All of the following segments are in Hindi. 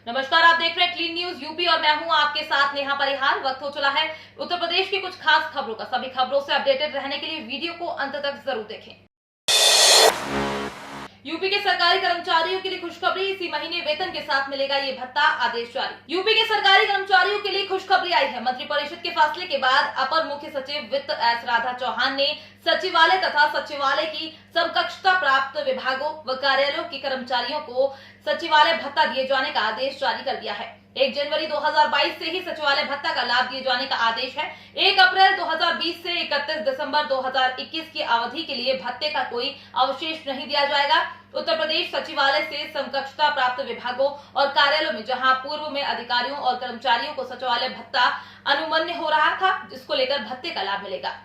नमस्कार, आप देख रहे हैं क्लीन न्यूज यूपी और मैं हूं आपके साथ नेहा परिहार। वक्त हो चला है उत्तर प्रदेश की कुछ खास खबरों का। सभी खबरों से अपडेटेड रहने के लिए वीडियो को अंत तक जरूर देखें। यूपी के सरकारी कर्मचारियों के लिए खुशखबरी, इसी महीने वेतन के साथ मिलेगा ये भत्ता, आदेश जारी। यूपी के सरकारी कर्मचारियों के लिए खुशखबरी आई है। मंत्रिपरिषद के फैसले के बाद अपर मुख्य सचिव वित्त एस राधा चौहान ने सचिवालय तथा सचिवालय की समकक्षता प्राप्त विभागों व कार्यालयों के कर्मचारियों को सचिवालय भत्ता दिए जाने का आदेश जारी कर दिया है। 1 जनवरी 2022 से ही सचिवालय भत्ता का लाभ दिए जाने का आदेश है। 1 अप्रैल 2020 से 31 दिसंबर 2021 की अवधि के लिए भत्ते का कोई अवशेष नहीं दिया जाएगा। उत्तर प्रदेश सचिवालय से समकक्षता प्राप्त विभागों और कार्यालयों में जहां पूर्व में अधिकारियों और कर्मचारियों को सचिवालय भत्ता अनुमन्य हो रहा था, जिसको लेकर भत्ते का लाभ मिलेगा।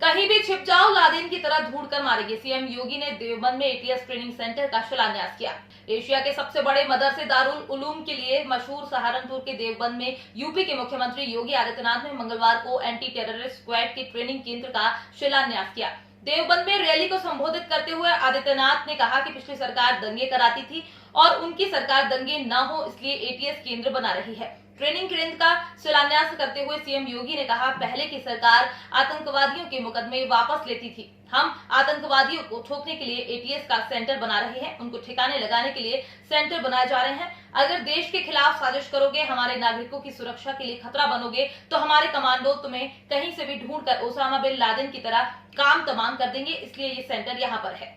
कहीं भी छिप जाओ, लादेन की तरह ढूंढ कर मारेंगे। सीएम योगी ने देवबंद में एटीएस ट्रेनिंग सेंटर का शिलान्यास किया। एशिया के सबसे बड़े मदरसे दारुल उलूम के लिए मशहूर सहारनपुर के देवबंद में यूपी के मुख्यमंत्री योगी आदित्यनाथ ने मंगलवार को एंटी टेररिस्ट स्क्वाड के ट्रेनिंग केंद्र का शिलान्यास किया। देवबंद में रैली को संबोधित करते हुए आदित्यनाथ ने कहा कि पिछली सरकार दंगे कराती थी और उनकी सरकार दंगे न हो, इसलिए एटीएस केंद्र बना रही है। ट्रेनिंग केंद्र का शिलान्यास करते हुए सीएम योगी ने कहा, पहले की सरकार आतंकवादियों के मुकदमे वापस लेती थी। हम आतंकवादियों को ठोकने के लिए एटीएस का सेंटर बना रहे हैं, उनको ठिकाने लगाने के लिए सेंटर बनाए जा रहे हैं। अगर देश के खिलाफ साजिश करोगे, हमारे नागरिकों की सुरक्षा के लिए खतरा बनोगे, तो हमारे कमांडो तुम्हें कहीं से भी ढूंढ कर ओसामा बिन लादेन की तरह काम तमाम कर देंगे, इसलिए ये सेंटर यहाँ पर है।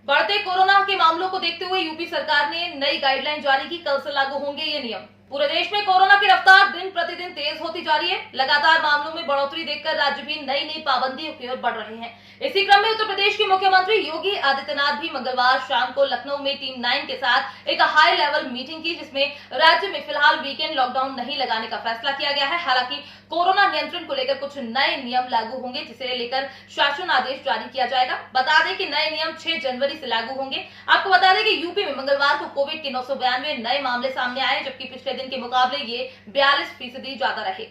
बढ़ते कोरोना के मामलों को देखते हुए यूपी सरकार ने नई गाइडलाइन जारी की। कल से लागू होंगे ये नियम। पूरे देश में कोरोना की रफ्तार दिन प्रतिदिन तेज होती जा रही है। लगातार मामलों में बढ़ोतरी देखकर राज्य भी नई नई पाबंदियों की ओर बढ़ रहे हैं। इसी क्रम में उत्तर प्रदेश के मुख्यमंत्री योगी आदित्यनाथ भी मंगलवार शाम को लखनऊ में टीम 9 के साथ एक हाई लेवल मीटिंग की, जिसमें राज्य में फिलहाल वीकेंड लॉकडाउन नहीं लगाने का फैसला किया गया है। हालांकि कोरोना नियंत्रण को लेकर कुछ नए नियम लागू होंगे, जिसे लेकर शासन आदेश जारी किया जाएगा। बता दें कि नए नियम 6 जनवरी से लागू होंगे। आपको बता दें कि यूपी में मंगलवार को कोविड के 992 नए मामले सामने आए, जबकि पिछले दिन के मुकाबले ये 42% ज्यादा रहे।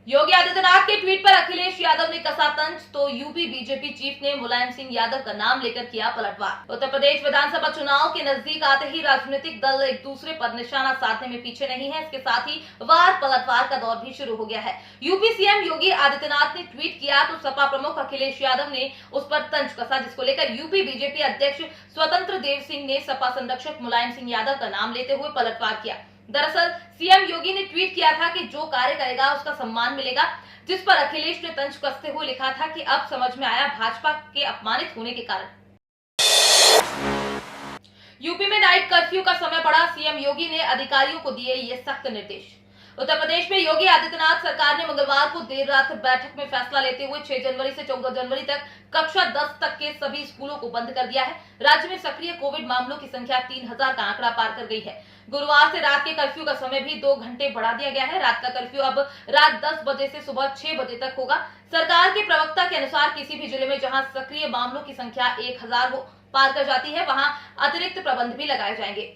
योगी आदित्यनाथ के ट्वीट पर अखिलेश यादव ने कसा तंज, तो यूपी बीजेपी चीफ ने मुलायम सिंह यादव का नाम लेकर किया पलटवार। उत्तर प्रदेश विधानसभा चुनाव के नजदीक आते ही राजनीतिक दल एक दूसरे पर निशाना साधने में पीछे नहीं है। इसके साथ ही वार पलटवार का दौर भी शुरू हो गया है। यूपी सीएम योगी आदित्यनाथ ने ट्वीट किया तो सपा प्रमुख अखिलेश यादव ने उस पर तंज कसा, जिसको लेकर यूपी बीजेपी अध्यक्ष स्वतंत्र देव सिंह ने सपा संरक्षक मुलायम सिंह यादव का नाम लेते हुए पलटवार किया। दरअसल सीएम योगी ने ट्वीट किया था कि जो कार्य करेगा उसका सम्मान मिलेगा, जिस पर अखिलेश ने तंज कसते हुए लिखा था कि अब समझ में आया भाजपा के अपमानित होने के कारण। यूपी में नाइट कर्फ्यू का समय बढ़ा, सीएम योगी ने अधिकारियों को दिए ये सख्त निर्देश। उत्तर प्रदेश में योगी आदित्यनाथ सरकार ने मंगलवार को देर रात बैठक में फैसला लेते हुए 6 जनवरी से 14 जनवरी तक कक्षा 10 तक के सभी स्कूलों को बंद कर दिया है। राज्य में सक्रिय कोविड मामलों की संख्या 3000 का आंकड़ा पार कर गई है। गुरुवार से रात के कर्फ्यू का समय भी 2 घंटे बढ़ा दिया गया है। रात का कर्फ्यू अब रात 10 बजे से सुबह 6 बजे तक होगा। सरकार के प्रवक्ता के अनुसार किसी भी जिले में जहां सक्रिय मामलों की संख्या 1000 पार कर जाती है, वहां अतिरिक्त प्रबंध भी लगाए जाएंगे।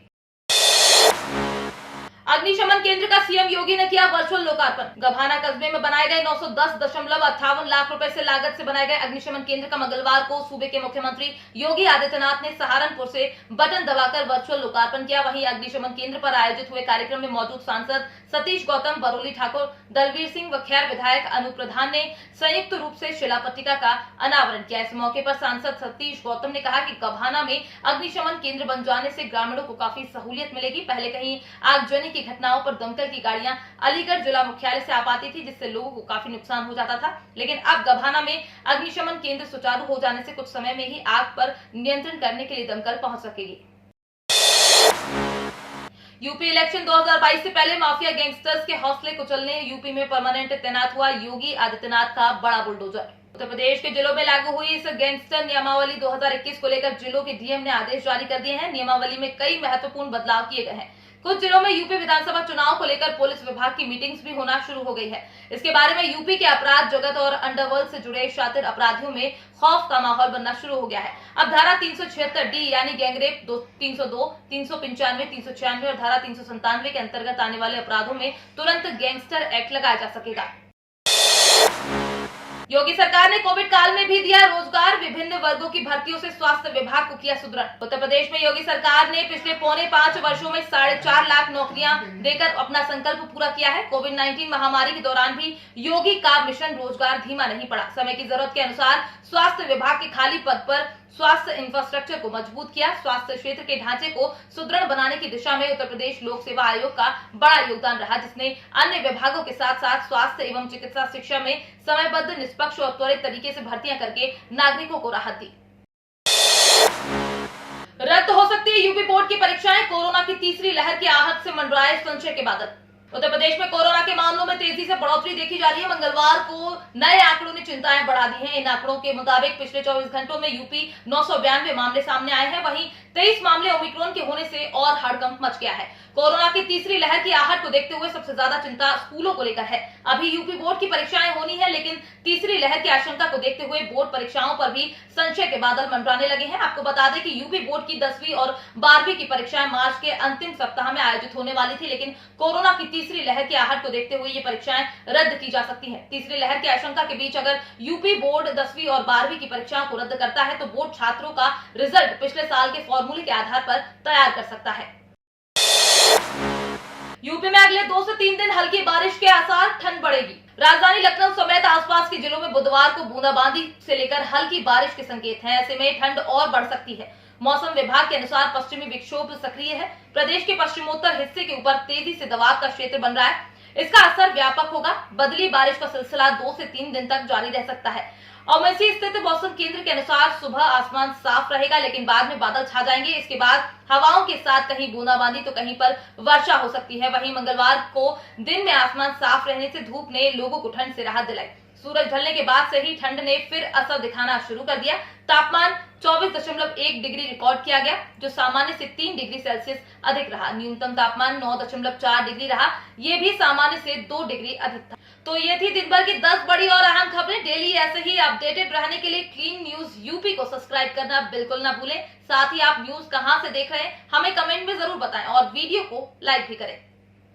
अग्निशमन केंद्र का सीएम योगी ने किया वर्चुअल लोकार्पण। गभाना कस्बे में बनाए गए 910.58 लाख रुपए से लागत से बनाए गए अग्निशमन केंद्र का मंगलवार को सूबे के मुख्यमंत्री योगी आदित्यनाथ ने सहारनपुर से बटन दबाकर वर्चुअल लोकार्पण किया। वहीं अग्निशमन केंद्र पर आयोजित हुए कार्यक्रम में मौजूद सांसद सतीश गौतम, बरोली ठाकुर, दलवीर सिंह व खैर विधायक अनूप प्रधान ने संयुक्त रूप से शिलापट्टिका का अनावरण किया। इस मौके पर सांसद सतीश गौतम ने कहा कि गभाना में अग्निशमन केंद्र बन जाने से ग्रामीणों को काफी सहूलियत मिलेगी। पहले कहीं आगजनी की घटनाओं पर दमकल की गाड़ियां अलीगढ़ जिला मुख्यालय से आ पाती थी, जिससे लोगों को काफी नुकसान हो जाता था, लेकिन अब गभाना में अग्निशमन केंद्र सुचारू हो जाने से कुछ समय में ही आग पर नियंत्रण करने के लिए दमकल पहुंच सकेगी। यूपी इलेक्शन 2022 से पहले माफिया गैंगस्टर्स के हौसले कुचलने यूपी में परमानेंट तैनात हुआ योगी आदित्यनाथ का बड़ा बुलडोजर। उत्तर प्रदेश के जिलों में लागू हुई इस गैंगस्टर नियमावली 2021 को लेकर जिलों के डीएम ने आदेश जारी कर दिए हैं। नियमावली में कई महत्वपूर्ण बदलाव किए गए हैं। कुछ जिलों में यूपी विधानसभा चुनाव को लेकर पुलिस विभाग की मीटिंग्स भी होना शुरू हो गई है। इसके बारे में यूपी के अपराध जगत और अंडरवर्ल्ड से जुड़े शातिर अपराधियों में खौफ का माहौल बनना शुरू हो गया है। अब धारा 376 डी यानी गैंगरेप 302, 395, 396 और धारा 397 के अंतर्गत आने वाले अपराधों में तुरंत गैंगस्टर एक्ट लगाया जा सकेगा। योगी सरकार ने कोविड काल में भी दिया रोजगार, विभिन्न वर्गों की भर्तियों से स्वास्थ्य विभाग को किया सुदृढ़। उत्तर प्रदेश में योगी सरकार ने पिछले 4.25 वर्षों में 4.5 लाख नौकरियां देकर अपना संकल्प पूरा किया है। कोविड-19 महामारी के दौरान भी योगी का मिशन रोजगार धीमा नहीं पड़ा। समय की जरूरत के अनुसार स्वास्थ्य विभाग के खाली पद पर स्वास्थ्य इंफ्रास्ट्रक्चर को मजबूत किया। स्वास्थ्य क्षेत्र के ढांचे को सुदृढ़ बनाने की दिशा में उत्तर प्रदेश लोक सेवा आयोग का बड़ा योगदान रहा, जिसने अन्य विभागों के साथ साथ स्वास्थ्य एवं चिकित्सा शिक्षा में समयबद्ध, निष्पक्ष और त्वरित तरीके से भर्तियां करके नागरिकों को राहत दी। रद्द हो सकती है यूपी बोर्ड की परीक्षाएं, कोरोना की तीसरी लहर की आहट से मंडराए संशय के बादल। उत्तर प्रदेश में कोरोना के मामलों में तेजी से बढ़ोतरी देखी जा रही है। मंगलवार को नए आंकड़ों ने चिंताएं बढ़ा दी हैं। इन आंकड़ों के मुताबिक पिछले 24 घंटों में यूपी 992 मामले सामने आए हैं। वहीं 23 मामले ओमिक्रॉन के होने से और हड़कंप मच गया है। कोरोना की तीसरी लहर की आहट को देखते हुए सबसे ज्यादा चिंता स्कूलों को लेकर है। अभी यूपी बोर्ड की परीक्षाएं होनी है, लेकिन तीसरी लहर की आशंका को देखते हुए बोर्ड परीक्षाओं पर भी संशय के बादल मंडराने लगे हैं। आपको बता दें कि यूपी बोर्ड की 10वीं और 12वीं की परीक्षाएं मार्च के अंतिम सप्ताह में आयोजित होने वाली थी, लेकिन कोरोना की तीसरी लहर की आहट को देखते हुए ये परीक्षाएं रद्द की जा सकती हैं। तीसरी लहर की आशंका के बीच अगर यूपी बोर्ड 10वीं और 12वीं की परीक्षाओं को रद्द करता है तो बोर्ड छात्रों का रिजल्ट पिछले साल के फॉर्मूले के आधार पर तैयार कर सकता है। यूपी में अगले 2 से 3 दिन हल्की बारिश के आसार, ठंड बढ़ेगी। राजधानी लखनऊ समेत आसपास के जिलों में बुधवार को बूंदाबांदी से लेकर हल्की बारिश के संकेत हैं। ऐसे में ठंड और बढ़ सकती है। मौसम विभाग के अनुसार पश्चिमी विक्षोभ सक्रिय है। प्रदेश के पश्चिमोत्तर हिस्से के ऊपर तेजी से दबाव का क्षेत्र बन रहा है। इसका असर व्यापक होगा। बदली बारिश का सिलसिला 2 से 3 दिन तक जारी रह सकता है। ओमैसी स्थित मौसम केंद्र के अनुसार सुबह आसमान साफ रहेगा, लेकिन बाद में बादल छा जाएंगे। इसके बाद हवाओं के साथ कहीं बूंदाबांदी तो कहीं पर वर्षा हो सकती है। वहीं मंगलवार को दिन में आसमान साफ रहने से धूप ने लोगों को ठंड से राहत दिलाई। सूरज ढलने के बाद से ही ठंड ने फिर असर दिखाना शुरू कर दिया। तापमान 24.1 डिग्री रिकॉर्ड किया गया, जो सामान्य से 3 डिग्री सेल्सियस अधिक रहा। न्यूनतम तापमान 9.4 डिग्री रहा, ये भी सामान्य से 2 डिग्री अधिक था। तो ये थी दिन भर की 10 बड़ी और अहम खबरें। डेली ऐसे ही अपडेटेड रहने के लिए क्लीन न्यूज यूपी को सब्सक्राइब करना बिल्कुल ना भूलें। साथ ही आप न्यूज कहां से देख रहे हैं हमें कमेंट में जरूर बताएं और वीडियो को लाइक भी करें।